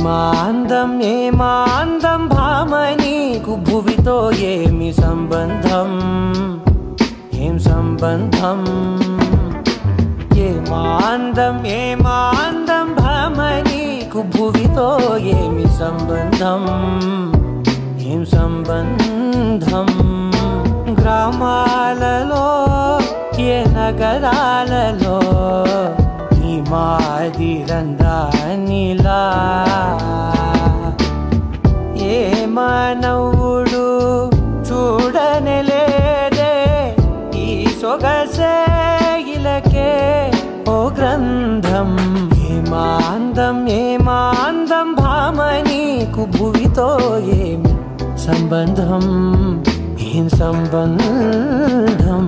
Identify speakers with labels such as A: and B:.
A: ఏమాందం ఏమాందం భామనీకు భువితో ఏమి సంబంధం ఏం సంబంధం ఏమాందం ఏమాందం భామనీకు భువితో ఏమి సంబంధం ఏం సంబంధం గ్రామాలలో ఏ నగరాలలో ఈ మాదిరందానిలా ఏ మానవుడు చూడనలేదే ఈ సొగసే ఇలకే ఓ గ్రంథం ఏమాందం ఏమాందం భామనీకు భువితో ఏమి సంబంధం ఏం సంబంధం